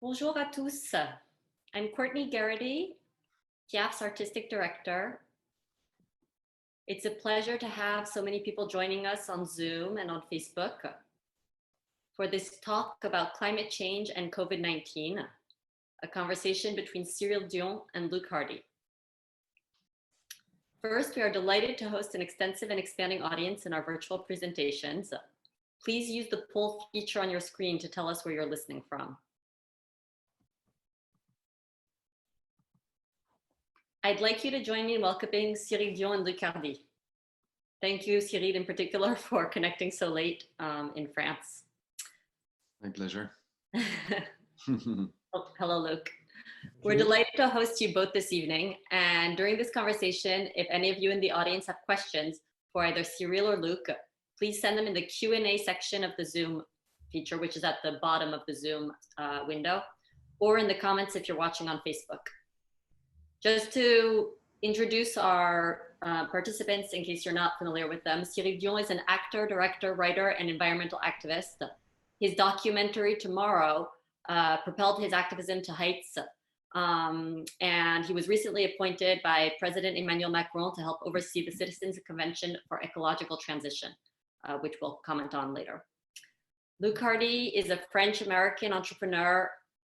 Bonjour à tous. I'm Courtney Garrity, Pax Artistic Director. It's a pleasure to have so many people joining us on Zoom and on Facebook for this talk about climate change and COVID-19, a conversation between Cyril Dion and Luc Hardy. First, we are delighted to host an extensive and expanding audience in our virtual presentations. Please use the poll feature on your screen to tell us where you're listening from. I'd like you to join me in welcoming Cyril Dion and Luc Hardy. Thank you, Cyril, in particular, for connecting so late in France. My pleasure. Hello, Luc. We're delighted to host you both this evening. And during this conversation, if any of you in the audience have questions for either Cyril or Luc, please send them in the Q&A section of the Zoom feature, which is at the bottom of the Zoom window, or in the comments if you're watching on Facebook. Just to introduce our participants, in case you're not familiar with them, Cyril Dion is an actor, director, writer, and environmental activist. His documentary, Tomorrow, propelled his activism to heights. And he was recently appointed by President Emmanuel Macron to help oversee the Citizens Convention for Ecological Transition, which we'll comment on later. Luc Hardy is a French-American entrepreneur,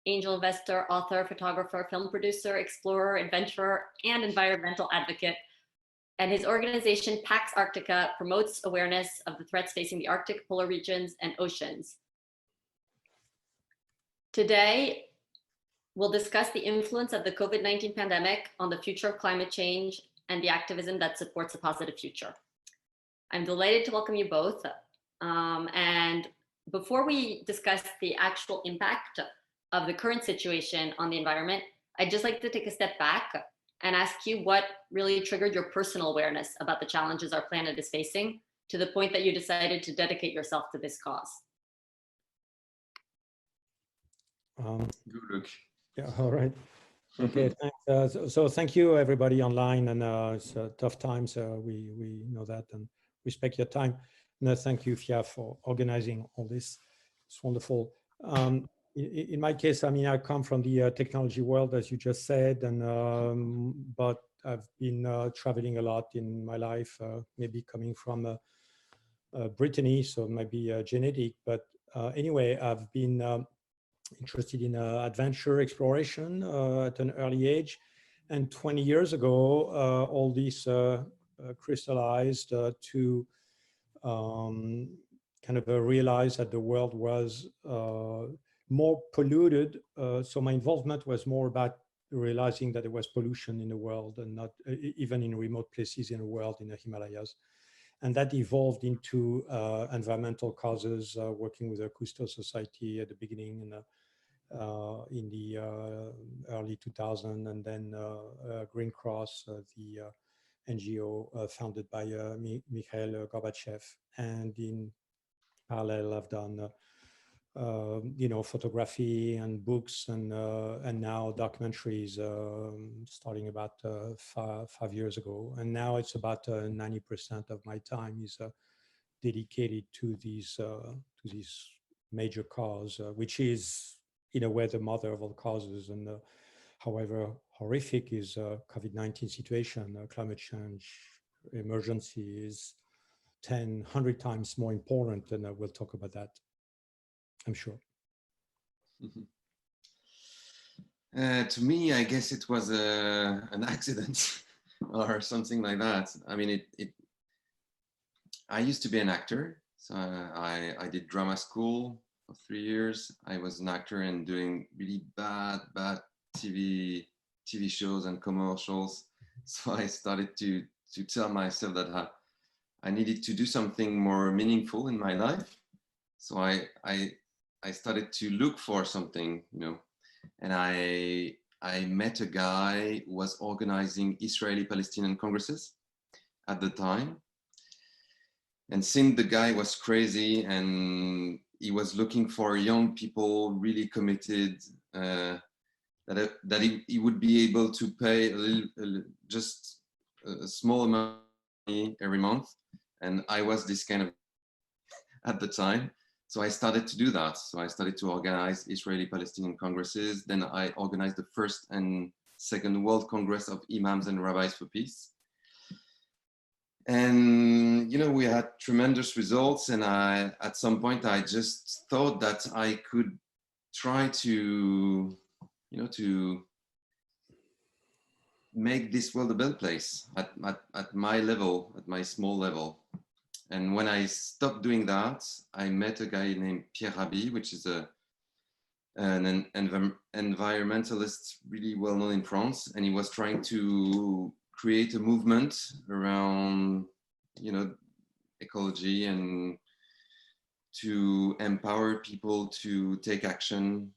angel investor, author, photographer, film producer, explorer, adventurer, and environmental advocate. And his organization, Pax Arctica, promotes awareness of the threats facing the Arctic, polar regions, and oceans. Today, we'll discuss the influence of the COVID-19 pandemic on the future of climate change and the activism that supports a positive future. I'm delighted to welcome you both. And before we discuss the actual impact of the current situation on the environment, I'd just like to take a step back and ask you what really triggered your personal awareness about the challenges our planet is facing to the point that you decided to dedicate yourself to this cause. Good look. Yeah, all right. Okay, thanks. So thank you everybody online, and it's a tough time, so we know that and respect your time. And thank you, Fia, for organizing all this. It's wonderful. In my case, I mean, I come from the technology world, as you just said, and but I've been traveling a lot in my life, maybe coming from Brittany, so it might be genetic. But anyway, I've been interested in adventure exploration at an early age. And 20 years ago, all this crystallized to kind of realize that the world was more polluted. So my involvement was more about realizing that there was pollution in the world, and not even in remote places in the world, in the Himalayas. And that evolved into environmental causes, working with the Cousteau Society at the beginning in the early 2000s, and then Green Cross, the NGO founded by Mikhail Gorbachev. And in parallel, I've done you know, photography and books and now documentaries, starting about 5 years ago. And now it's about 90% of my time is dedicated to these major cause, which is in a way the mother of all causes. And however horrific is COVID-19 situation, climate change emergency is 100 times more important, and we'll talk about that, I'm sure. To me, I guess it was an accident or something like that. I mean, I used to be an actor. So I did drama school for 3 years. I was an actor and doing really bad TV shows and commercials. So I started to tell myself that I needed to do something more meaningful in my life. So I started to look for something, you know, and I met a guy who was organizing Israeli-Palestinian congresses at the time. And since the guy was crazy and he was looking for young people really committed, that he would be able to pay just a small amount of money every month. And I was this kind of, at the time, So I started to do that. So I started to organize Israeli-Palestinian congresses. Then I organized the first and second World Congress of Imams and Rabbis for Peace. And, you know, we had tremendous results. And at some point, I just thought that I could try to, you know, to make this world a better place at my level, at my small level. And when I stopped doing that, I met a guy named Pierre Rabhi, which is an environmentalist really well known in France. And he was trying to create a movement around, you know, ecology and to empower people to take action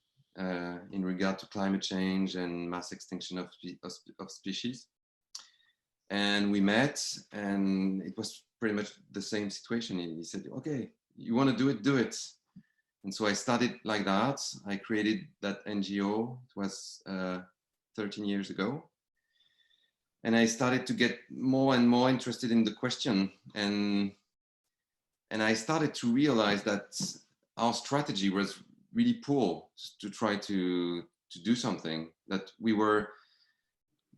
in regard to climate change and mass extinction of species. And we met, and it was pretty much the same situation. He said, okay, you want to do it, do it. And so I started like that. I created that NGO. It was 13 years ago. And I started to get more and more interested in the question. And I started to realize that our strategy was really poor to try to do something, that we were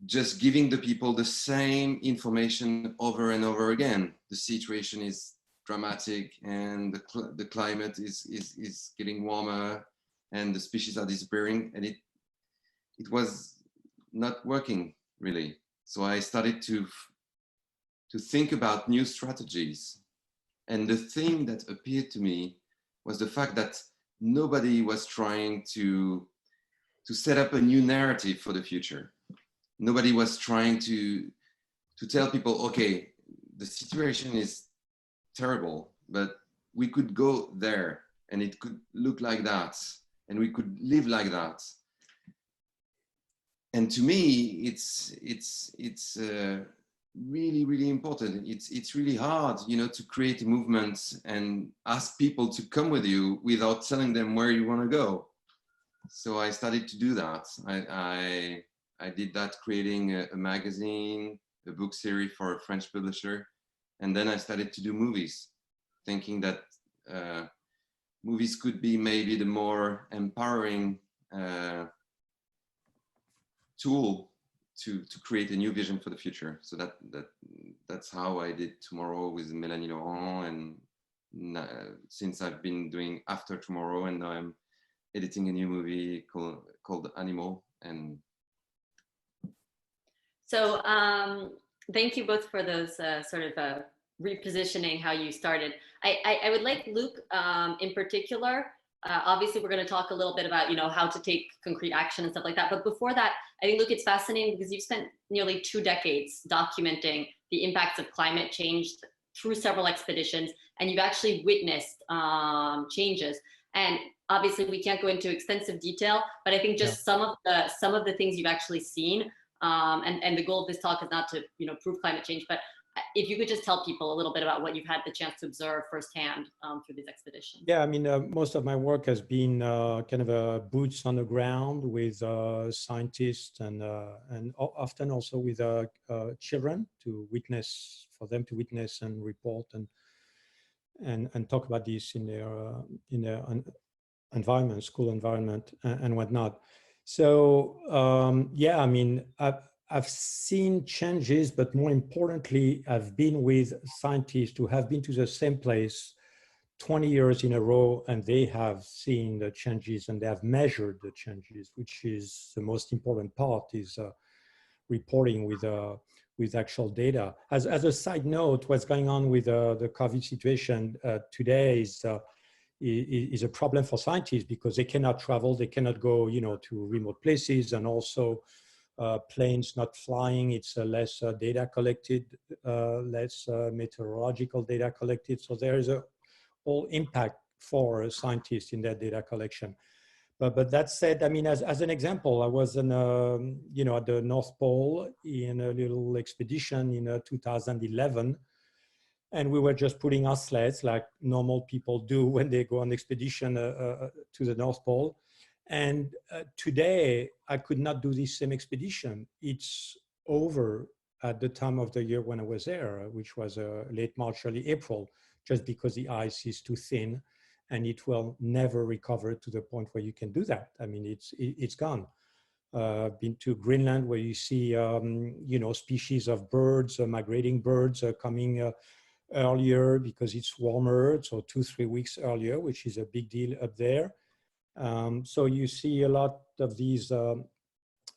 just giving the people the same information over and over again. The situation is dramatic, and the climate is getting warmer, and the species are disappearing, and it was not working really. So I started to think about new strategies. And the thing that appeared to me was the fact that nobody was trying to set up a new narrative for the future. Nobody was trying to tell people, okay, the situation is terrible, but we could go there and it could look like that and we could live like that. And to me, it's really, really important. It's really hard, you know, to create a movement and ask people to come with you without telling them where you want to go. So I started to do that. I did that, creating a magazine, a book series for a French publisher. And then I started to do movies, thinking that movies could be maybe the more empowering tool to create a new vision for the future. So that's how I did Tomorrow with Mélanie Laurent. And since I've been doing After Tomorrow, and now I'm editing a new movie called Animal. And so thank you both for those sort of repositioning how you started. I would like Luc in particular. Obviously, we're going to talk a little bit about, you know, how to take concrete action and stuff like that. But before that, I think, Luc, it's fascinating because you've spent nearly 2 decades documenting the impacts of climate change through several expeditions, and you've actually witnessed changes. And obviously, we can't go into extensive detail, but I think just some of the things you've actually seen. And the goal of this talk is not to, you know, prove climate change, but if you could just tell people a little bit about what you've had the chance to observe firsthand through these expeditions. Yeah, I mean, most of my work has been kind of a boots on the ground with scientists and often also with children to witness, for them to witness and report and talk about this in their environment, school environment and whatnot. So yeah, I mean, I've seen changes, but more importantly, I've been with scientists who have been to the same place 20 years in a row, and they have seen the changes and they have measured the changes, which is the most important part, is reporting with actual data. As a side note, what's going on with the COVID situation today is a problem for scientists because they cannot travel, they cannot go, you know, to remote places, and also planes not flying. It's less data collected, less meteorological data collected. So there is a whole impact for scientists in that data collection. But that said, I mean, as an example, I was in, you know, at the North Pole in a little expedition in 2011. And we were just putting our sleds like normal people do when they go on expedition to the North Pole. And today, I could not do this same expedition. It's over at the time of the year when I was there, which was late March, early April, just because the ice is too thin and it will never recover to the point where you can do that. I mean, it's gone. Been to Greenland, where you see, species of birds, migrating birds coming earlier because it's warmer, so 2-3 weeks earlier, which is a big deal up there. So you see a lot of these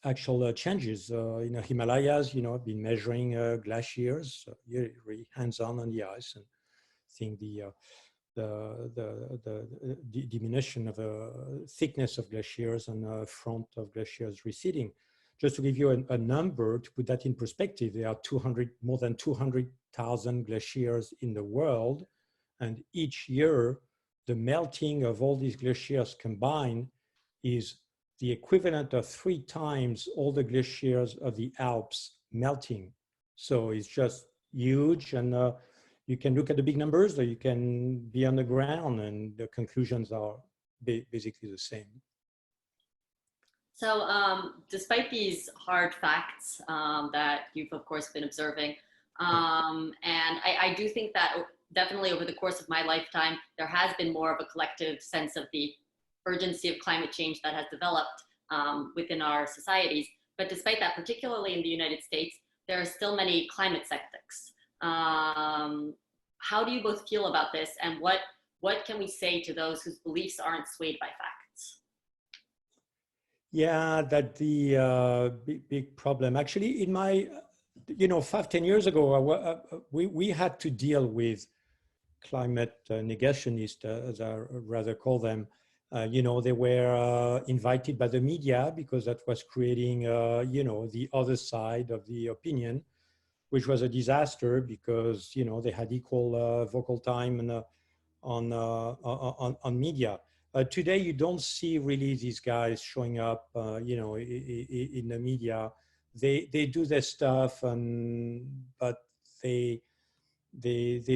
actual changes in the Himalayas. I've been measuring glaciers, really hands-on on the ice, and seeing the diminution of the thickness of glaciers and front of glaciers receding. Just to give you a number, to put that in perspective, there are more than 200,000 glaciers in the world, and each year the melting of all these glaciers combined is the equivalent of 3 times all the glaciers of the Alps melting. So it's just huge, and you can look at the big numbers, or you can be on the ground, and the conclusions are basically the same. So despite these hard facts that you've of course been observing, and I do think that definitely over the course of my lifetime, there has been more of a collective sense of the urgency of climate change that has developed within our societies. But despite that, particularly in the United States, there are still many climate skeptics. How do you both feel about this, and what can we say to those whose beliefs aren't swayed by facts? Yeah, that's the big problem. Actually, in my, 5-10 years ago, we had to deal with climate negationists, as I rather call them. They were invited by the media because that was creating, the other side of the opinion, which was a disaster because, they had equal vocal time and, on media. Today, you don't see really these guys showing up, in the media. They do their stuff, but they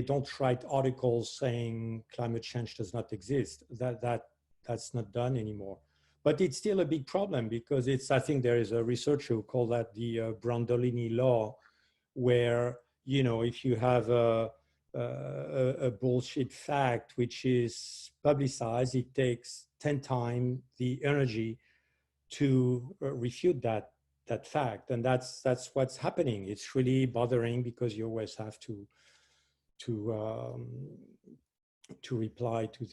don't write articles saying climate change does not exist. That's not done anymore. But it's still a big problem because I think there is a researcher who called that the Brandolini law, where, if you have a bullshit fact which is publicized, it takes 10 times the energy to refute that fact. And that's what's happening. It's really bothering because you always have to reply to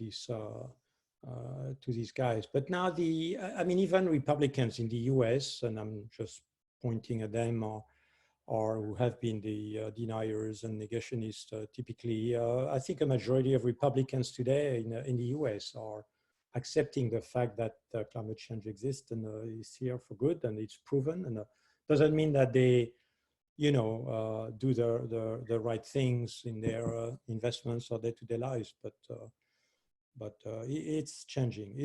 these guys. But now even Republicans in the US, and I'm just pointing at them, or who have been the deniers and negationists typically, I think a majority of Republicans today in the US are accepting the fact that climate change exists and is here for good, and it's proven. And doesn't mean that they, do the right things in their investments or day-to-day lives, but it's changing.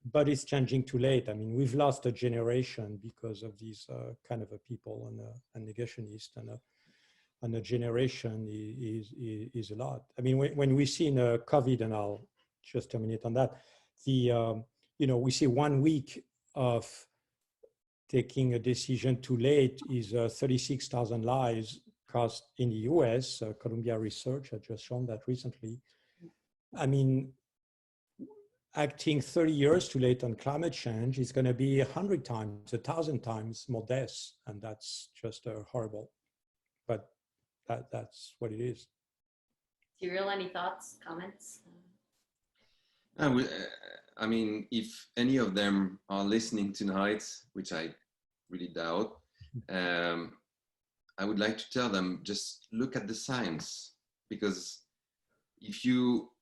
But it's changing too late. I mean, we've lost a generation because of these kind of people and negationists, and a generation is a lot. I mean, when we see in COVID, and I'll just terminate on that, we see 1 week of taking a decision too late is 36,000 lives cost in the US. Columbia Research had just shown that recently. I mean, acting 30 years too late on climate change is going to be 100 times, 1,000 times more deaths, and that's just horrible. But that's what it is. Cyril, any thoughts, comments? I mean, if any of them are listening tonight, which I really doubt, I would like to tell them, just look at the science, because if you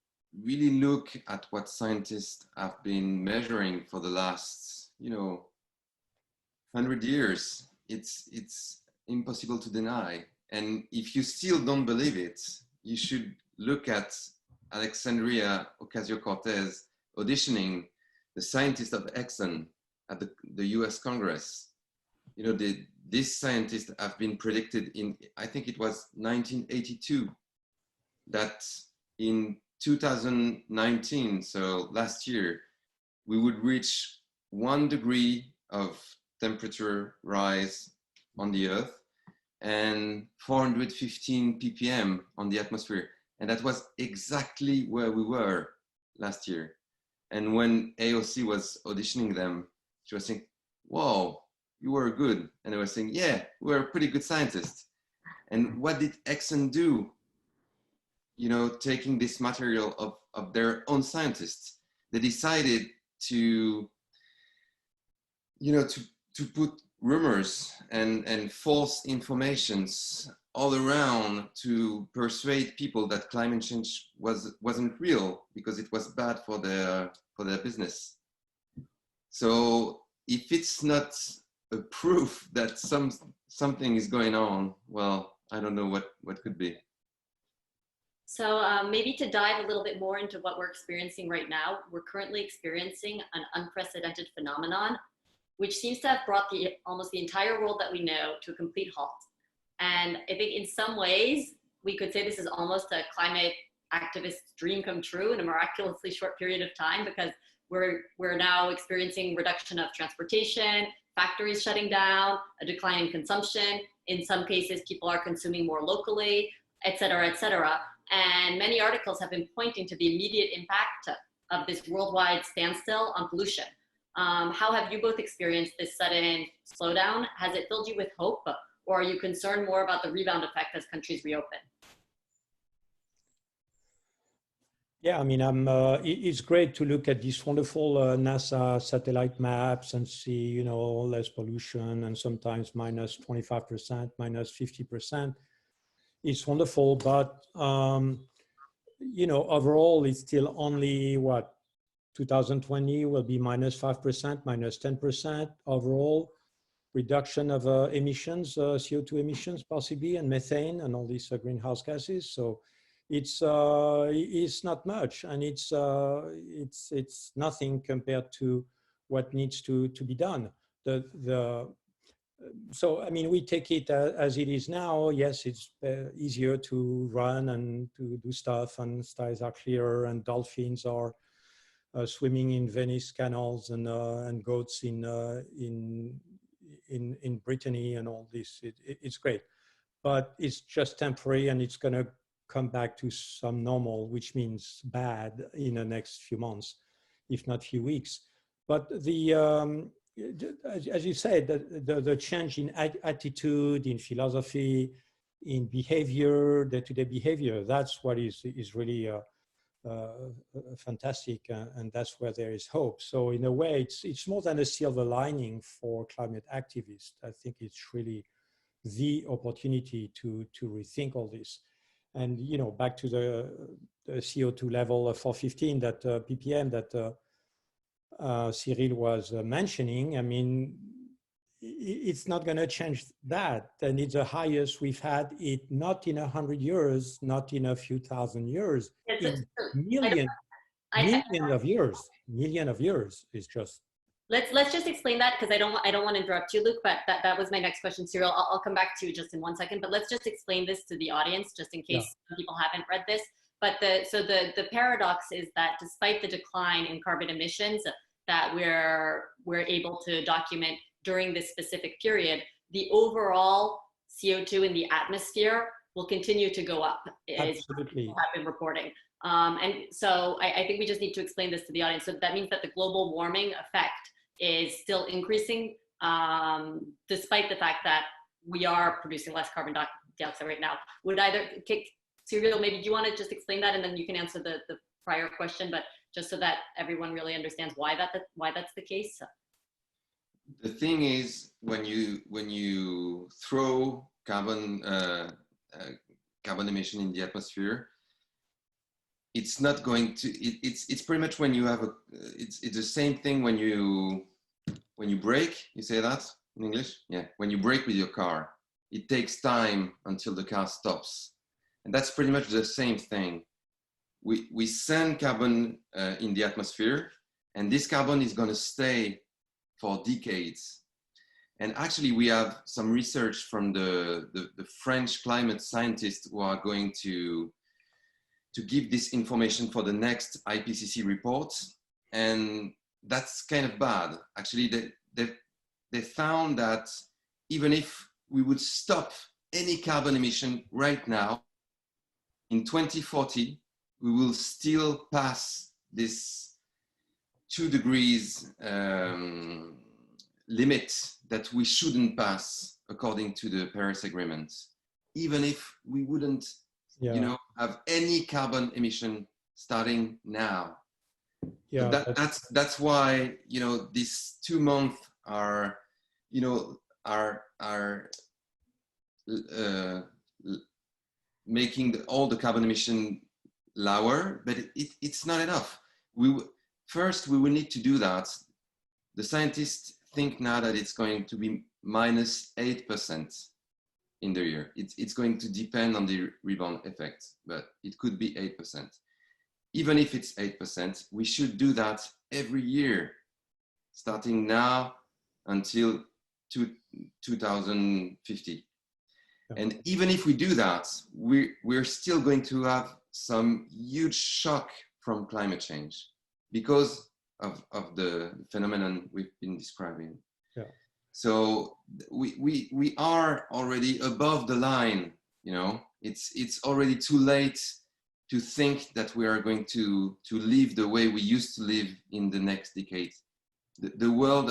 really look at what scientists have been measuring for the last, 100 years, it's impossible to deny. And if you still don't believe it, you should look at Alexandria Ocasio-Cortez auditioning the scientist of Exxon at the US Congress. These scientists have been predicted in, I think it was 1982, that in 2019, so last year, we would reach 1 degree of temperature rise on the Earth and 415 ppm on the atmosphere. And that was exactly where we were last year. And when AOC was auditioning them, she was saying, whoa, you were good. And I was saying, yeah, we were pretty good scientists. And what did Exxon do? You know, taking this material of their own scientists, they decided to, you know, to put rumors and false informations all around to persuade people that climate change wasn't real because it was bad for their business. So if it's not a proof that something is going on, well, I don't know what could be. So maybe to dive a little bit more into what we're experiencing right now, we're currently experiencing an unprecedented phenomenon, which seems to have brought almost the entire world that we know to a complete halt. And I think in some ways, we could say this is almost a climate activist dream come true in a miraculously short period of time, because we're now experiencing reduction of transportation, factories shutting down, a decline in consumption. In some cases, people are consuming more locally, et cetera, et cetera. And many articles have been pointing to the immediate impact of this worldwide standstill on pollution. How have you both experienced this sudden slowdown? Has it filled you with hope, or are you concerned more about the rebound effect as countries reopen? Yeah, I mean, it's great to look at these wonderful NASA satellite maps and see, you know, less pollution and sometimes minus 25%, minus 50%. It's wonderful, but, you know, overall, it's still only, what, 2020 will be minus 5%, minus 10% overall reduction of emissions, CO2 emissions possibly, and methane and all these greenhouse gases. So it's not much, and it's nothing compared to what needs to be done. So, I mean, we take it as it is now. Yes, it's easier to run and to do stuff, and skies are clearer, and dolphins are swimming in Venice canals, and goats in Brittany and all this. It's great, but it's just temporary, and it's going to come back to some normal, which means bad in the next few months, if not few weeks. But as you said, the change in attitude, in philosophy, in behavior, day-to-day behavior, that's what is really fantastic, and that's where there is hope. So in a way, it's more than a silver lining for climate activists. I think it's really the opportunity to rethink all this. And, you know, back to the CO2 level of 415, that ppm that Cyril was mentioning. I mean, it's not going to change that. And it's the highest we've had it, not in 100 years, not in a few thousand years, in million of years is just. Let's just explain that, because I don't want to interrupt you, Luc, but that was my next question, Cyril. I'll come back to you just in 1 second, but let's just explain this to the audience, just in case people haven't read this. But the paradox is that despite the decline in carbon emissions that we're able to document during this specific period, the overall CO2 in the atmosphere will continue to go up, as people have been reporting. And so I think we just need to explain this to the audience. So that means that the global warming effect is still increasing, despite the fact that we are producing less carbon dioxide right now. Cyril, maybe do you want to just explain that, and then you can answer the prior question, but just so that everyone really understands why that's the case. The thing is, when you throw carbon emission in the atmosphere, it's not going to. It's pretty much when you have it's the same thing when you brake. You say that in English? Yeah. When you brake with your car, it takes time until the car stops, and that's pretty much the same thing. We send carbon in the atmosphere, and this carbon is going to stay for decades. And actually, we have some research from the French climate scientists who are going to give this information for the next IPCC report. And that's kind of bad. Actually, they found that even if we would stop any carbon emission right now, in 2040, we will still pass this 2 degrees limit that we shouldn't pass according to the Paris Agreement, even if we wouldn't, you know, have any carbon emission starting now. Yeah, so that's why, you know, these 2 months are, you know, are making all the carbon emission lower, but it's not enough. First, we will need to do that. The scientists think now that it's going to be -8% in the year. It's going to depend on the rebound effect, but it could be 8%. Even if it's 8%, we should do that every year, starting now until 2050. And even if we do that, we're still going to have some huge shock from climate change because of the phenomenon we've been describing. Yeah. So we are already above the line, you know. It's already too late to think that we are going to live the way we used to live in the next decade. The world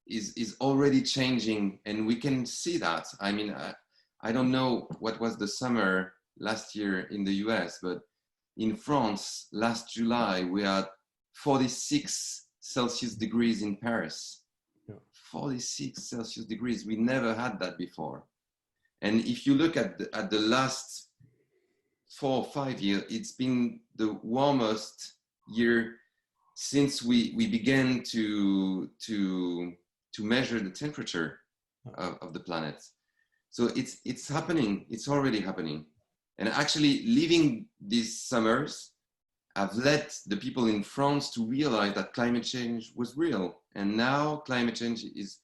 is already changing, and we can see that. I mean, I don't know what was the summer last year in the US, but in France, last July, we had 46 Celsius degrees in Paris. 46 Celsius degrees. We never had that before. And if you look at the last 4 or 5 years, it's been the warmest year since we began to measure the temperature of the planet. So it's happening. It's already happening. And actually, living these summers have led the people in France to realize that climate change was real. And now climate change is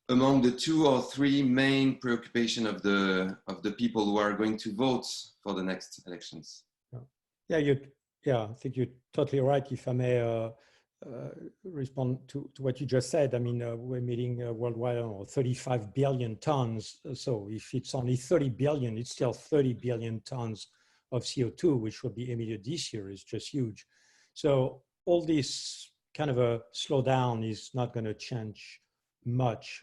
among the 2 or 3 main preoccupations of the people who are going to vote for the next elections. Yeah, I think you're totally right. If I may respond to what you just said, I mean, we're emitting worldwide, I don't know, 35 billion tons. So if it's only 30 billion, it's still 30 billion tons of CO2, which will be emitted this year, is just huge. So all this kind of a slowdown is not going to change much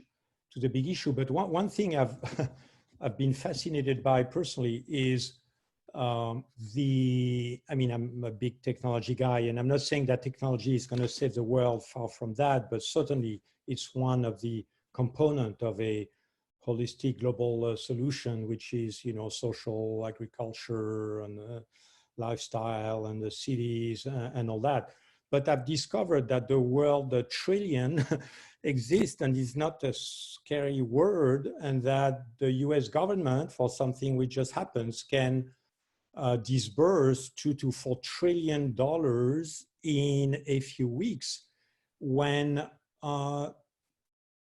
to the big issue. But one thing I've been fascinated by personally is I mean, I'm a big technology guy, and I'm not saying that technology is going to save the world, far from that, but certainly it's one of the component of a holistic global solution, which is, you know, social agriculture and lifestyle and the cities and all that. But I've discovered that the word trillion exists and is not a scary word, and that the US government, for something which just happens, can disburse $2 to $4 trillion in a few weeks, when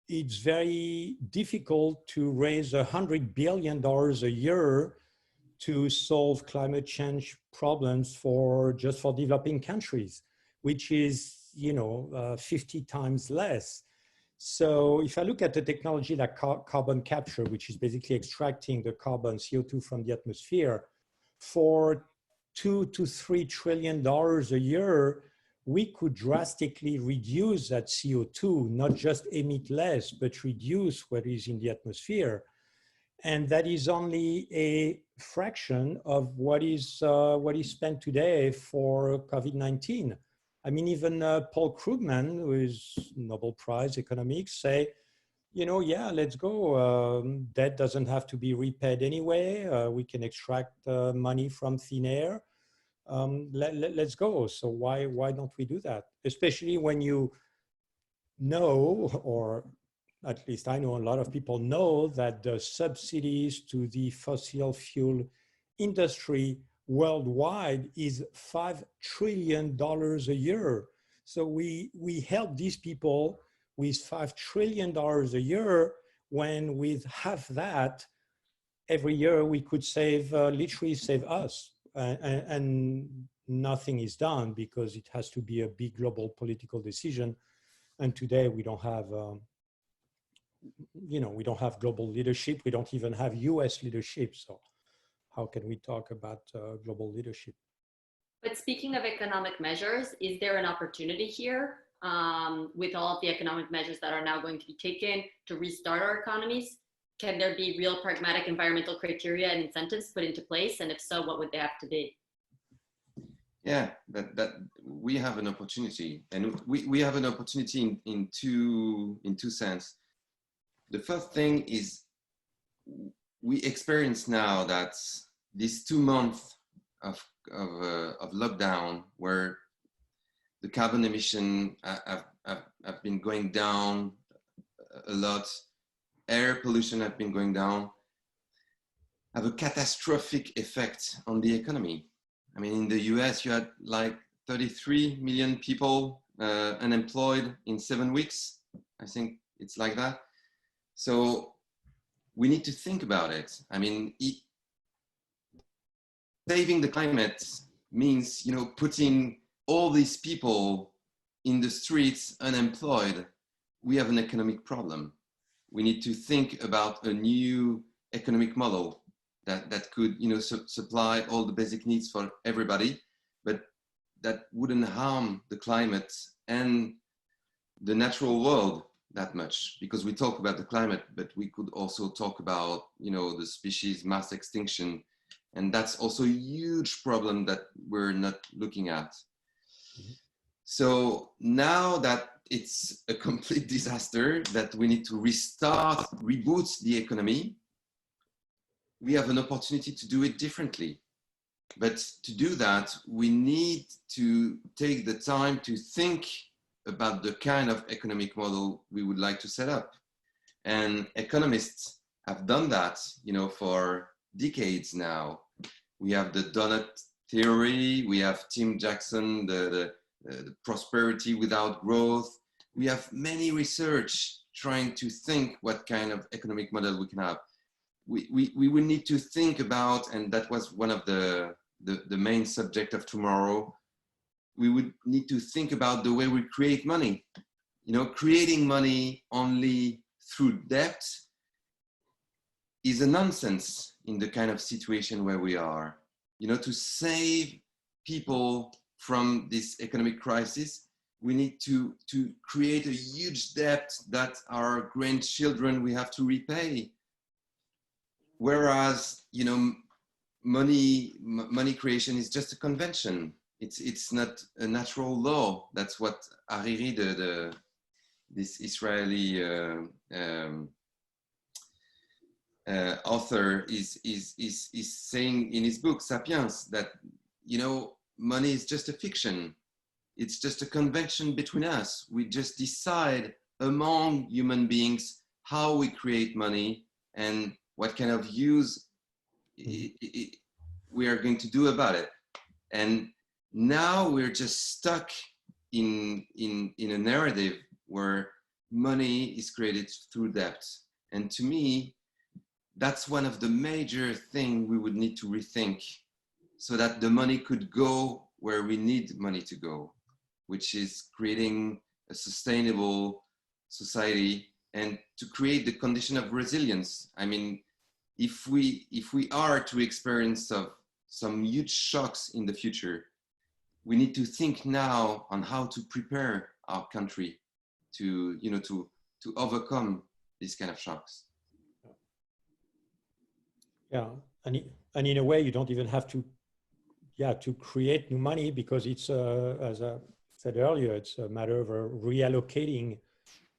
it's very difficult to raise $100 billion a year to solve climate change problems just for developing countries, which is, you know, 50 times less. So if I look at the technology like carbon capture, which is basically extracting the carbon CO2 from the atmosphere, for $2 to $3 trillion a year, we could drastically reduce that CO2, not just emit less, but reduce what is in the atmosphere. And that is only a fraction of what is spent today for COVID-19. I mean, even Paul Krugman, who is Nobel Prize economics, say, you know, yeah, let's go. Debt doesn't have to be repaid anyway. We can extract money from thin air. Let's go. So why don't we do that? Especially when you know, or at least I know a lot of people know, that the subsidies to the fossil fuel industry worldwide is $5 trillion a year. So we help these people with $5 trillion a year, when with half that, every year we could literally save us. And nothing is done because it has to be a big global political decision. And today we don't have, you know, we don't have global leadership. We don't even have US leadership. So how can we talk about global leadership? But speaking of economic measures, is there an opportunity here with all of the economic measures that are now going to be taken to restart our economies? Can there be real pragmatic environmental criteria and incentives put into place? And if so, what would they have to be? Yeah, that we have an opportunity, and we have an opportunity in two sense. The first thing is we experience now that these 2 months of lockdown, where the carbon emission have been going down a lot, air pollution have been going down, have a catastrophic effect on the economy. I mean, in the US, you had like 33 million people unemployed in 7 weeks. I think it's like that. So we need to think about it. I mean, saving the climate means, putting all these people in the streets unemployed. We have an economic problem. We need to think about a new economic model that could, supply all the basic needs for everybody, but that wouldn't harm the climate and the natural world that much, because we talk about the climate, but we could also talk about, the species mass extinction. And that's also a huge problem that we're not looking at. Mm-hmm. So now that it's a complete disaster, that we need to reboot the economy, we have an opportunity to do it differently. But to do that, we need to take the time to think about the kind of economic model we would like to set up. And economists have done that, for decades now. We have the donut theory, we have Tim Jackson, the prosperity without growth. We have many research trying to think what kind of economic model we can have. We will need to think about, and that was one of the main subject of tomorrow, we would need to think about the way we create money. Creating money only through debt is a nonsense in the kind of situation where we are. To save people from this economic crisis, we need to create a huge debt that our grandchildren will have to repay. Whereas, money creation is just a convention. It's not a natural law. That's what Hariri, this Israeli author, is saying in his book *Sapiens*, that money is just a fiction. It's just a convention between us. We just decide among human beings how we create money and what kind of use we are going to do about it. And now we're just stuck in a narrative where money is created through debt. And to me, that's one of the major things we would need to rethink, so that the money could go where we need money to go, which is creating a sustainable society and to create the condition of resilience. I mean, if we are to experience some huge shocks in the future, we need to think now on how to prepare our country to overcome these kind of shocks. Yeah, and in a way, you don't even have to create new money, because it's as I said earlier, it's a matter of reallocating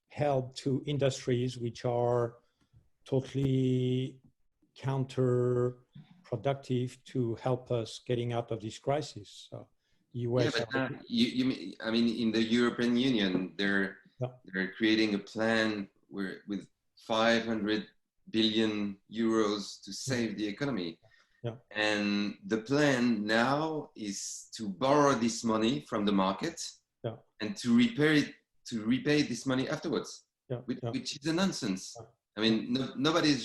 help to industries which are totally counterproductive to help us getting out of this crisis. So, US. Yeah, but I mean, in the European Union, they're creating a plan with 500 billion euros to save the economy. Yeah. And the plan now is to borrow this money from the market, and to repay this money afterwards, which is a nonsense. I mean, nobody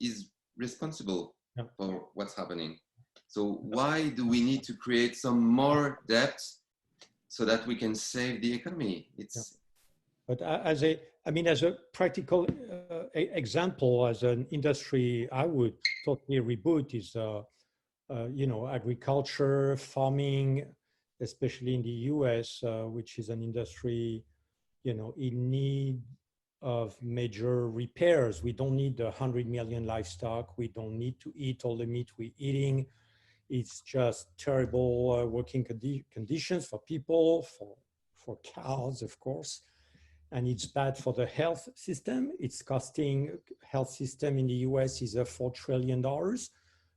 is responsible for what's happening. So why do we need to create some more debt so that we can save the economy? But as a practical example, as an industry, I would totally reboot is, agriculture, farming, especially in the US, which is an industry, in need of major repairs. We don't need 100 million livestock. We don't need to eat all the meat we're eating. It's just terrible working conditions for people, for cows, of course. And it's bad for the health system. It's costing health system in the US is $4 trillion.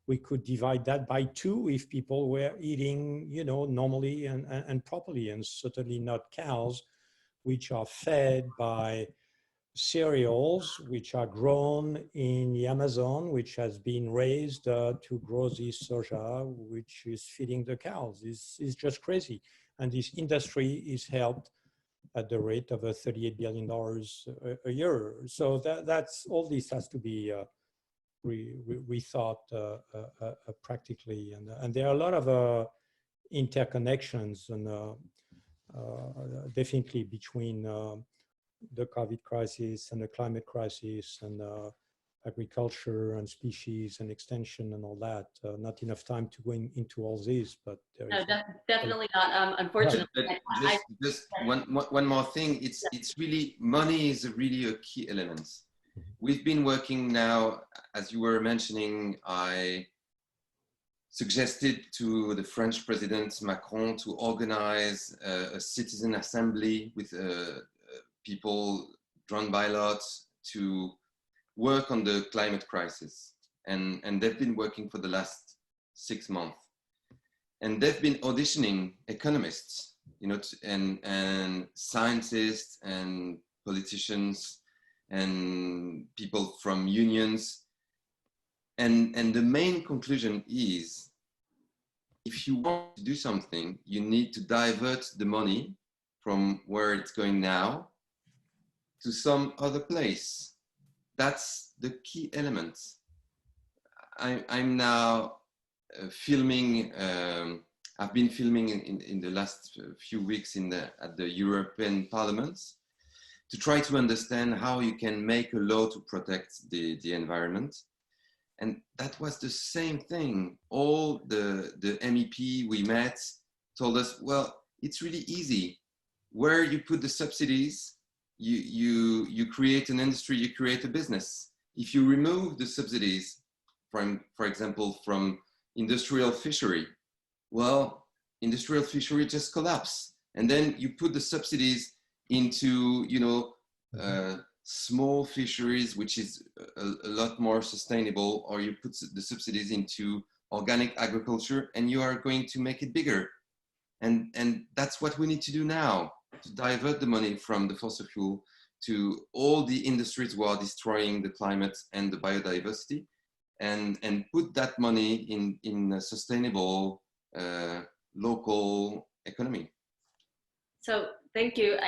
We could divide that by 2 if people were eating, normally and properly, and certainly not cows, which are fed by cereals, which are grown in the Amazon, which has been raised to grow this soja, which is feeding the cows. It's just crazy. And this industry is helped at the rate of $38 billion a year. So that's all. This has to be rethought practically. And there are a lot of interconnections and definitely between the COVID crisis and the climate crisis and agriculture and species and extension and all that. Not enough time to go into all this, but there is definitely not. Unfortunately, but just one more thing. It's really, money is really a key element. We've been working now, as you were mentioning. I suggested to the French President Macron to organize a citizen assembly with people drawn by lots to work on the climate crisis. And they've been working for the last 6 months. And they've been auditioning economists, and scientists and politicians and people from unions. And the main conclusion is, if you want to do something, you need to divert the money from where it's going now to some other place. That's the key element. I'm now filming. I've been filming in the last few weeks at the European Parliament to try to understand how you can make a law to protect the environment. And that was the same thing. All the MEP we met told us, well, it's really easy. Where you put the subsidies, you create an industry, you create a business. If you remove the subsidies from, for example, from industrial fishery, well, industrial fishery just collapse. And then you put the subsidies into, small fisheries, which is a lot more sustainable, or you put the subsidies into organic agriculture and you are going to make it bigger. And that's what we need to do now, to divert the money from the fossil fuel to all the industries who are destroying the climate and the biodiversity, and put that money in a sustainable local economy. So thank you.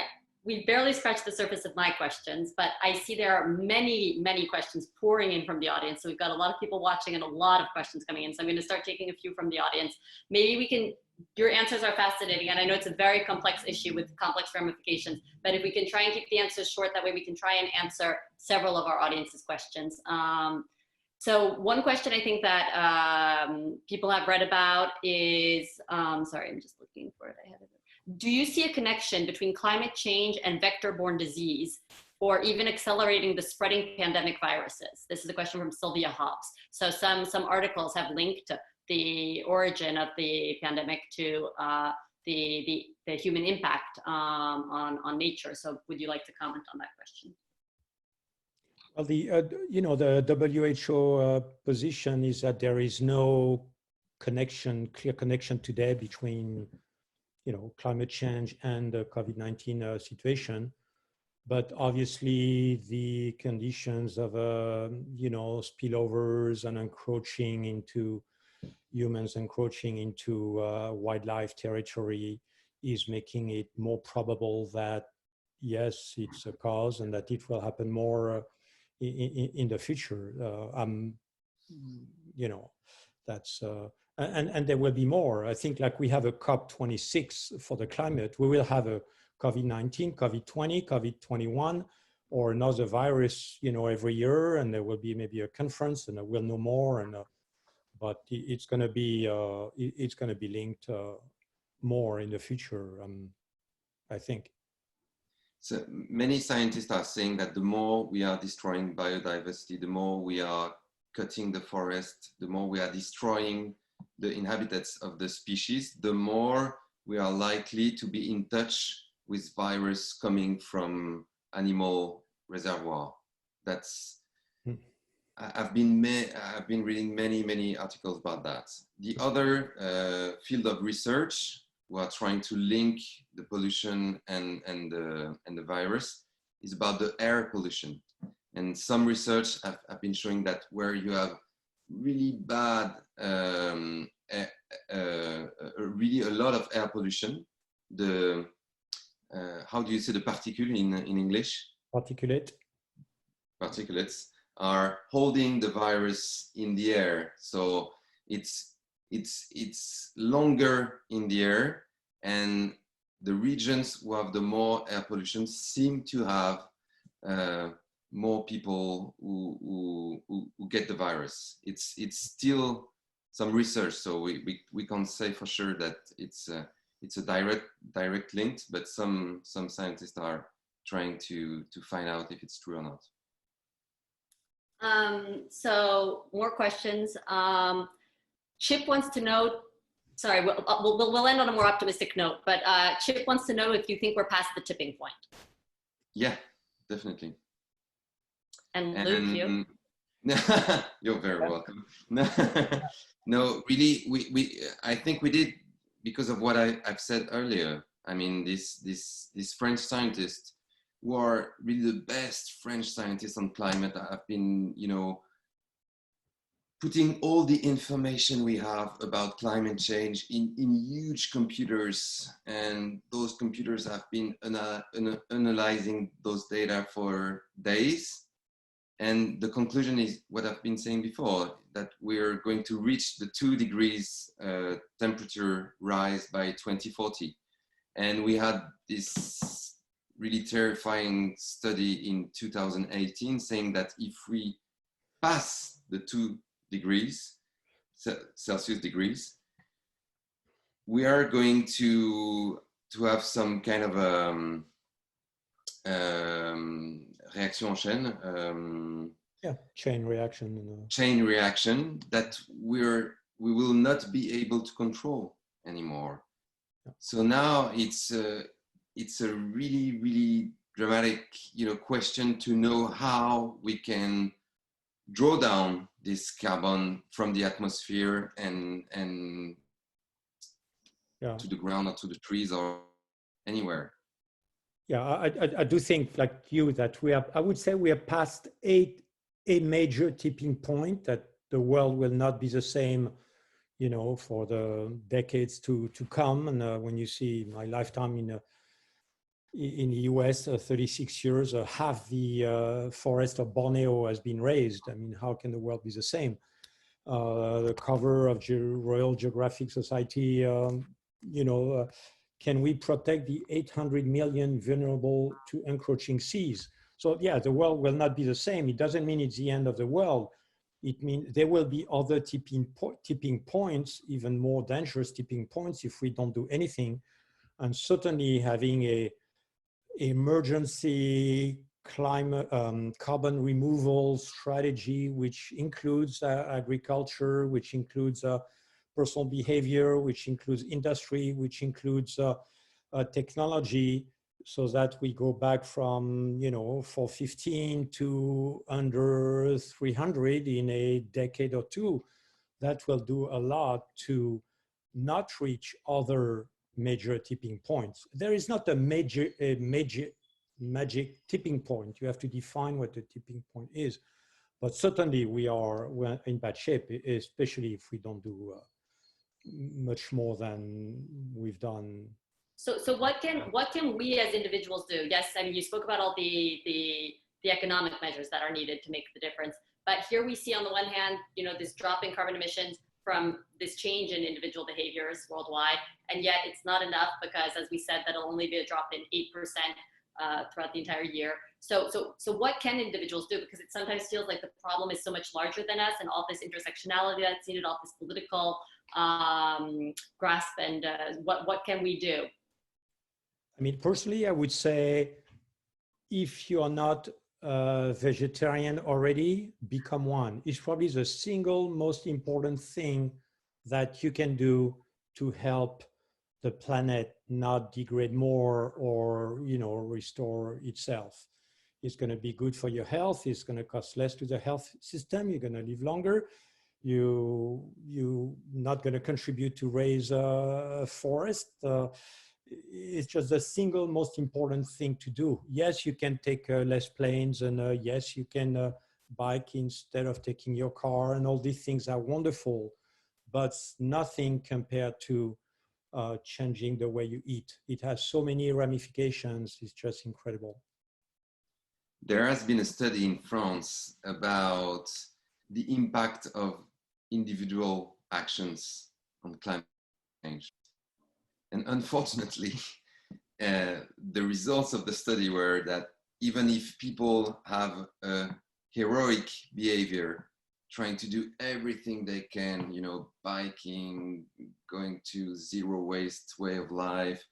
We barely scratched the surface of my questions, but I see there are many, many questions pouring in from the audience. So we've got a lot of people watching and a lot of questions coming in. So I'm going to start taking a few from the audience. Maybe we can, your answers are fascinating. And I know it's a very complex issue with complex ramifications, but if we can try and keep the answers short, that way we can try and answer several of our audience's questions. So one question I think that people have read about is, sorry, I'm just looking for it. I have it. Do you see a connection between climate change and vector-borne disease, or even accelerating the spreading pandemic viruses? This is a question from Sylvia Hobbs. So some articles have linked the origin of the pandemic to the human impact on nature. So would you like to comment on that question? Well, the WHO position is that there is no clear connection today between climate change and the COVID-19 situation. But obviously the conditions of, spillovers and encroaching into humans, encroaching into wildlife territory is making it more probable that, yes, it's a cause and that it will happen more in the future. That's, and there will be more. I think like we have a COP26 for the climate, we will have a COVID-19, COVID-20, COVID-21, or another virus, every year, and there will be maybe a conference, and we'll know more. And but it's going to be linked more in the future, I think. So many scientists are saying that the more we are destroying biodiversity, the more we are cutting the forest, the more we are destroying the inhabitants of the species, the more we are likely to be in touch with virus coming from animal reservoir. That's, I've been reading many articles about that. The other field of research, who are trying to link the pollution and the virus, is about the air pollution. And some research have been showing that where you have really bad, really a lot of air pollution, the, how do you say the particle in English? Particulate. Particulates are holding the virus in the air. So it's longer in the air, and the regions who have the more air pollution seem to have more people who get the virus. It's still some research, so we can't say for sure that it's a direct link, but some scientists are trying to find out if it's true or not. So more questions. Chip wants to know, sorry, we'll end on a more optimistic note, but Chip wants to know if you think we're past the tipping point. Yeah, definitely. And Luc, you? You're very welcome. No, really, I think we did, because of what I've said earlier. I mean, these French scientists, who are really the best French scientists on climate, have been, you know, putting all the information we have about climate change in huge computers, and those computers have been analyzing those data for days. And the conclusion is what I've been saying before, that we're going to reach the 2 degrees temperature rise by 2040. And we had this really terrifying study in 2018 saying that if we pass the 2 degrees Celsius degrees, we are going to have some kind of réaction en chaîne. Yeah, chain reaction. Chain reaction that we will not be able to control anymore. Yeah. So now it's a really dramatic, you know, question to know how we can draw down this carbon from the atmosphere and yeah, to the ground or to the trees or anywhere. Yeah, I do think, like you, that we have, I would say we are past a major tipping point, that the world will not be the same, you know, for the decades to come. And when you see my lifetime in the US, 36 years, half the forest of Borneo has been razed. I mean, how can the world be the same? The cover of Royal Geographic Society, you know, can we protect the 800 million vulnerable to encroaching seas? So yeah, the world will not be the same. It doesn't mean it's the end of the world. It means there will be other tipping points, even more dangerous tipping points if we don't do anything. And certainly having a emergency climate carbon removal strategy, which includes agriculture, which includes personal behavior, which includes industry, which includes technology, so that we go back from, you know, 415 to under 300 in a decade or two. That will do a lot to not reach other major tipping points. There is not a magic tipping point. You have to define what the tipping point is. But certainly we're in bad shape, especially if we don't do much more than we've done. So what can we as individuals do? Yes, I mean, you spoke about all the economic measures that are needed to make the difference. But here we see on the one hand, you know, this drop in carbon emissions from this change in individual behaviors worldwide. And yet it's not enough, because as we said, that'll only be a drop in 8% throughout the entire year. So what can individuals do? Because it sometimes feels like the problem is so much larger than us, and all this intersectionality that's needed, all this political grasp, and what can we do? I mean, personally, I would say if you are not vegetarian already, become one. It's probably the single most important thing that you can do to help the planet not degrade more or, restore itself. It's going to be good for your health. It's going to cost less to the health system. You're going to live longer. You're not going to contribute to raise a forest. It's just the single most important thing to do. Yes, you can take less planes, and yes, you can bike instead of taking your car, and all these things are wonderful, but nothing compared to changing the way you eat. It has so many ramifications. It's just incredible. There has been a study in France about the impact of individual actions on climate change. And unfortunately, the results of the study were that even if people have a heroic behavior, trying to do everything they can, biking, going to zero waste way of life,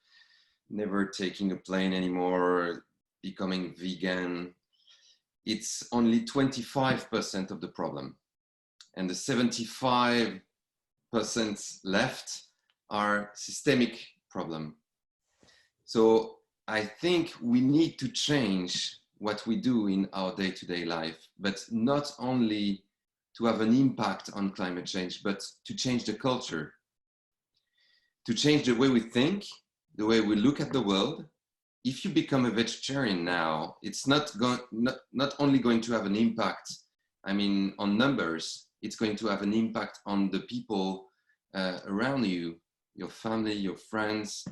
never taking a plane anymore, becoming vegan, it's only 25% of the problem. And the 75% left are systemic problem. So I think we need to change what we do in our day-to-day life, but not only to have an impact on climate change, but to change the culture, to change the way we think, the way we look at the world. If you become a vegetarian now, it's not only going to have an impact, on numbers, it's going to have an impact on the people around you, your family, your friends,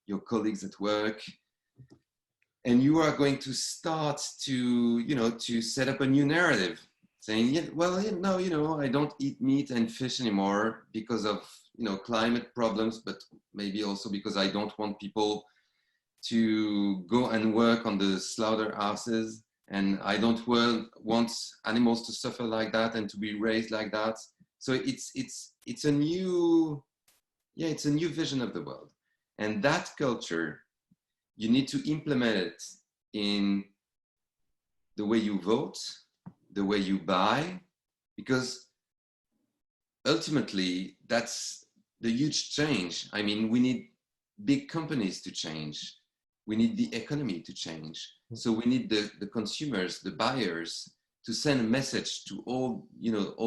your colleagues at work. And you are going to start to set up a new narrative saying, I don't eat meat and fish anymore because of, climate problems, but maybe also because I don't want people to go and work on the slaughterhouses, and I don't want animals to suffer like that and to be raised like that. So it's a new vision of the world, and that culture you need to implement it in the way you vote, the way you buy, because ultimately that's the huge change. We need big companies to change. We need the economy to change. So we need the consumers, the buyers, to send a message to all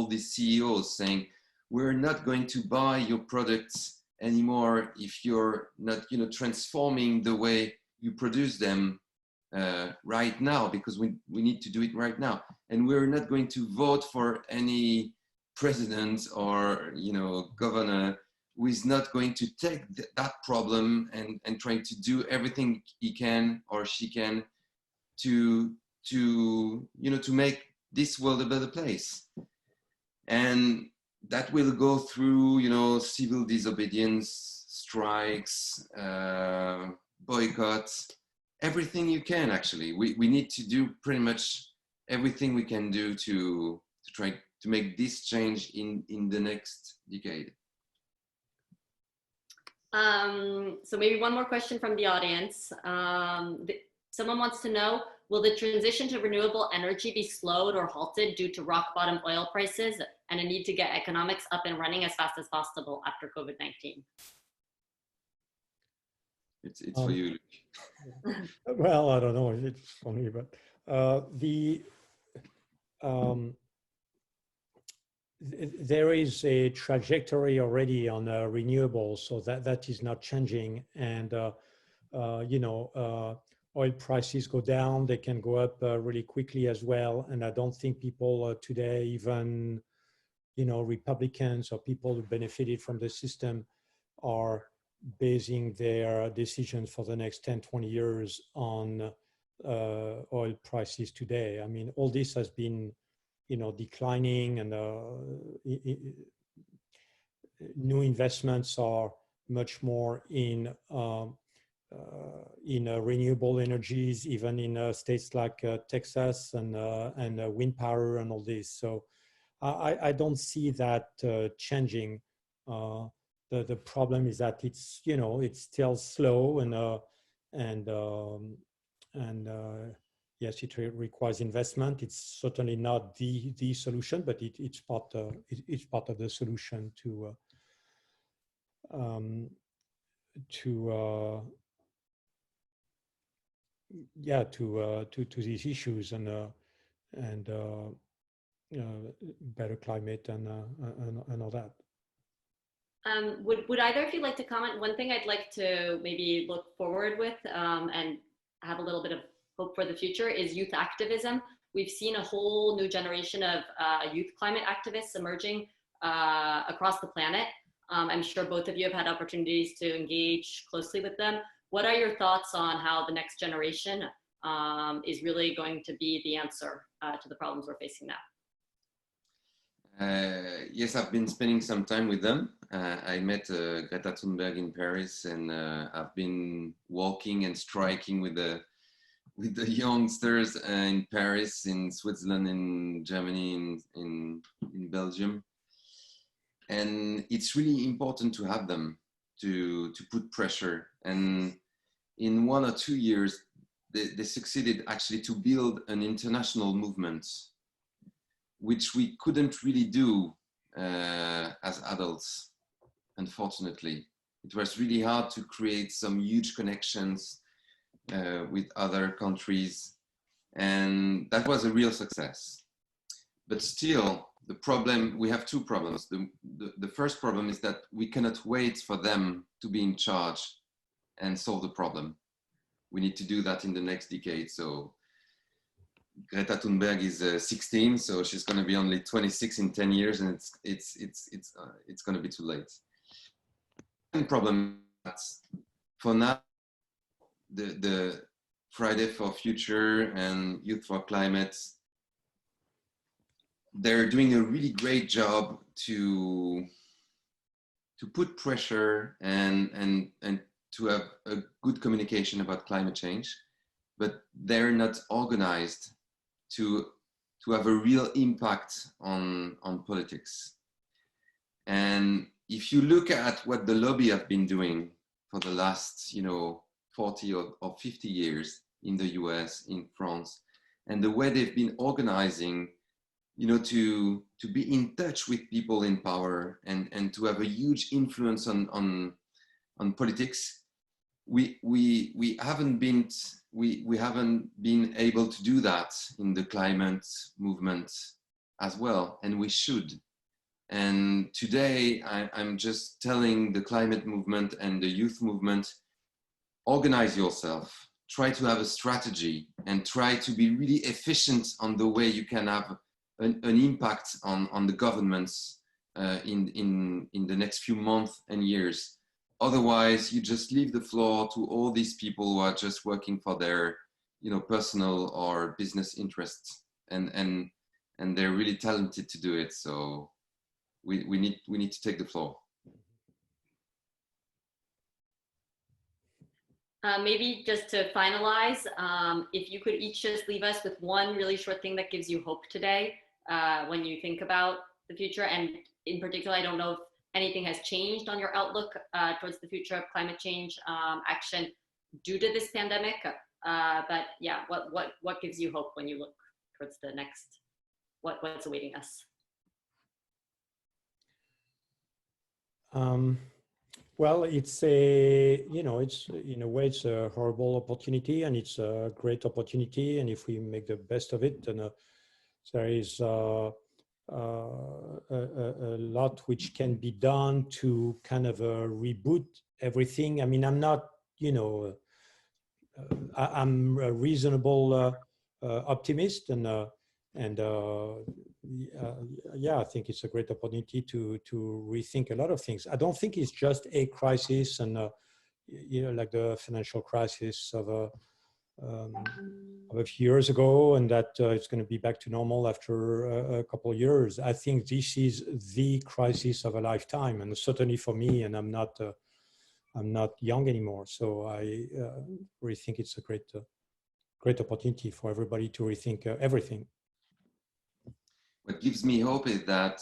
these CEOs saying, we're not going to buy your products anymore if you're not, transforming the way you produce them right now, because we need to do it right now. And we're not going to vote for any president or, governor who is not going to take that problem and trying to do everything he can or she can to make this world a better place. And that will go through, civil disobedience, strikes, boycotts, everything you can, actually. We need to do pretty much everything we can do to try to make this change in the next decade. So maybe one more question from the audience. Someone wants to know, will the transition to renewable energy be slowed or halted due to rock bottom oil prices and a need to get economics up and running as fast as possible after COVID-19? It's for you, Luc. Well, I don't know if it's for me, but there is a trajectory already on renewables, so that is not changing. And oil prices go down, they can go up really quickly as well. And I don't think people today, even Republicans or people who benefited from the system, are basing their decisions for the next 10, 20 years on oil prices today. All this has been declining, and new investments are much more in renewable energies, even in states like Texas and wind power and all this. So I don't see that changing. The problem is that it's it's still slow and yes, it requires investment. It's certainly not the solution, but it's part of the solution to these issues and better climate and all that. Would either of you like to comment? One thing I'd like to maybe look forward with and have a little bit of hope for the future is youth activism. We've seen a whole new generation of youth climate activists emerging across the planet. I'm sure both of you have had opportunities to engage closely with them. What are your thoughts on how the next generation is really going to be the answer to the problems we're facing now? Yes, I've been spending some time with them. I met Greta Thunberg in Paris, and I've been walking and striking with the youngsters in Paris, in Switzerland, in Germany, in Belgium. And it's really important to have them to put pressure. And in 1 or 2 years, they succeeded actually to build an international movement, which we couldn't really do as adults, unfortunately. It was really hard to create some huge connections with other countries, and that was a real success. But still, the problem, we have two problems. The first problem is that we cannot wait for them to be in charge and solve the problem. We need to do that in the next decade. So Greta Thunberg is 16, so she's going to be only 26 in 10 years, and it's going to be too late. The problem is for now, the Friday for Future and Youth for Climate, they're doing a really great job to put pressure and to have a good communication about climate change, but they're not organized to have a real impact on politics. And if you look at what the lobby have been doing for the last 40 or 50 years in the US, in France, and the way they've been organizing to be in touch with people in power and to have a huge influence on politics, we haven't been able to do that in the climate movement as well, and we should. And today I'm just telling the climate movement and the youth movement, organize yourself, try to have a strategy, and try to be really efficient on the way you can have an impact on the governments in the next few months and years. Otherwise, you just leave the floor to all these people who are just working for their personal or business interests, and they're really talented to do it. So we need to take the floor. Maybe just to finalize, if you could each just leave us with one really short thing that gives you hope today when you think about the future. And in particular, I don't know if anything has changed on your outlook towards the future of climate change action due to this pandemic. But yeah, what gives you hope when you look towards the next, what's awaiting us? Well, it's it's in a way it's a horrible opportunity, and it's a great opportunity. And if we make the best of it, then there is a lot which can be done to kind of reboot everything. I mean, I'm not, I'm a reasonable optimist, and yeah, I think it's a great opportunity to rethink a lot of things. I don't think it's just a crisis, and like the financial crisis of a few years ago, and that it's going to be back to normal after a couple of years. I think this is the crisis of a lifetime, and certainly for me. And I'm not I'm not young anymore. So I really think it's a great opportunity for everybody to rethink everything. What gives me hope is that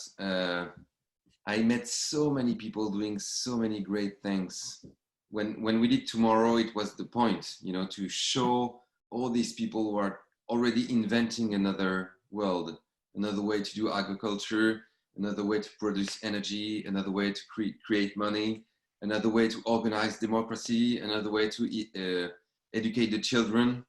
I met so many people doing so many great things. When we did Tomorrow, it was the point, you know, to show all these people who are already inventing another world, another way to do agriculture, another way to produce energy, another way to create money, another way to organize democracy, another way to educate the children.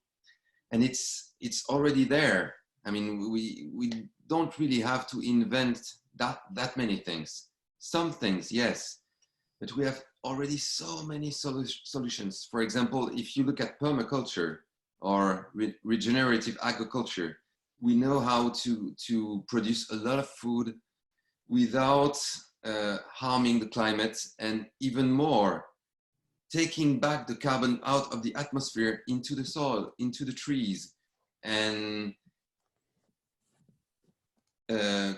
And it's already there. I mean, we don't really have to invent that many things. Some things, yes, but we have already so many solutions. For example, if you look at permaculture or regenerative agriculture, we know how to produce a lot of food without harming the climate, and even more, taking back the carbon out of the atmosphere into the soil, into the trees, and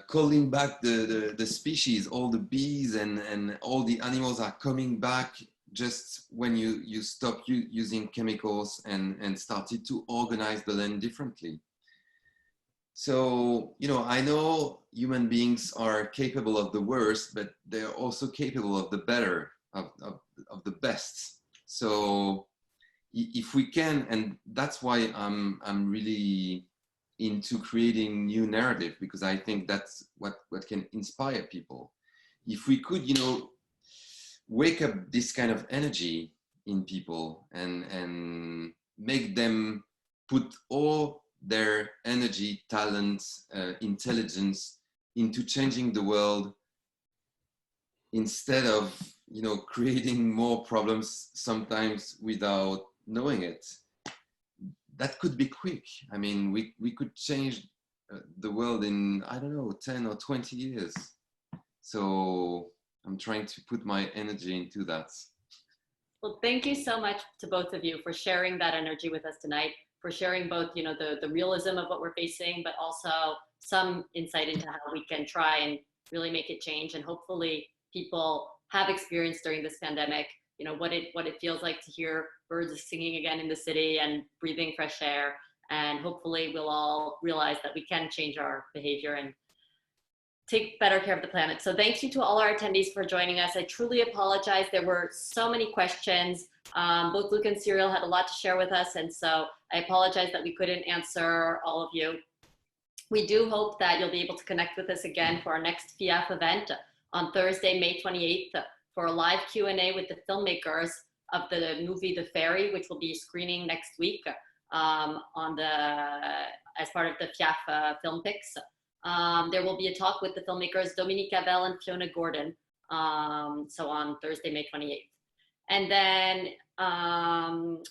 calling back the species. All the bees and all the animals are coming back just when you stop using chemicals and started to organize the land differently. So, you know, I know human beings are capable of the worst, but they're also capable of the better, of the best. So if we can, and that's why I'm really into creating new narrative, because I think that's what can inspire people. If we could, you know, wake up this kind of energy in people and make them put all their energy, talents, intelligence into changing the world, instead of, you know, creating more problems sometimes without knowing it. That could be quick. I mean, we could change the world in, I don't know, 10 or 20 years. So I'm trying to put my energy into that. Well, thank you so much to both of you for sharing that energy with us tonight, for sharing both, you know, the realism of what we're facing, but also some insight into how we can try and really make it change. And hopefully people have experienced during this pandemic, you know, what it feels like to hear birds singing again in the city and breathing fresh air. And hopefully we'll all realize that we can change our behavior and take better care of the planet. So thank you to all our attendees for joining us. I truly apologize. There were so many questions. Both Luc and Cyril had a lot to share with us. And so I apologize that we couldn't answer all of you. We do hope that you'll be able to connect with us again for our next FIAF event on Thursday, May 28th, for a live Q&A with the filmmakers of the movie The Ferry, which will be screening next week as part of the FIAF Film Picks. There will be a talk with the filmmakers Dominique Abel and Fiona Gordon, so on Thursday, May 28th. And then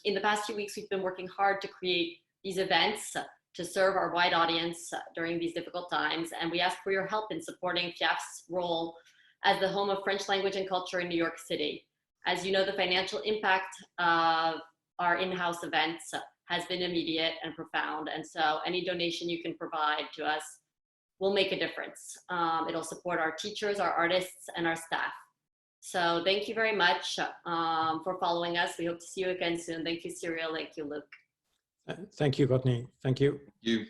in the past few weeks, we've been working hard to create these events to serve our wide audience during these difficult times. And we ask for your help in supporting FIAF's role as the home of French language and culture in New York City. As you know, the financial impact of our in-house events has been immediate and profound. And so any donation you can provide to us will make a difference. It'll support our teachers, our artists, and our staff. So thank you very much for following us. We hope to see you again soon. Thank you, Cyril. Thank you, Luc. Thank you, Courtney. Thank you. Thank you.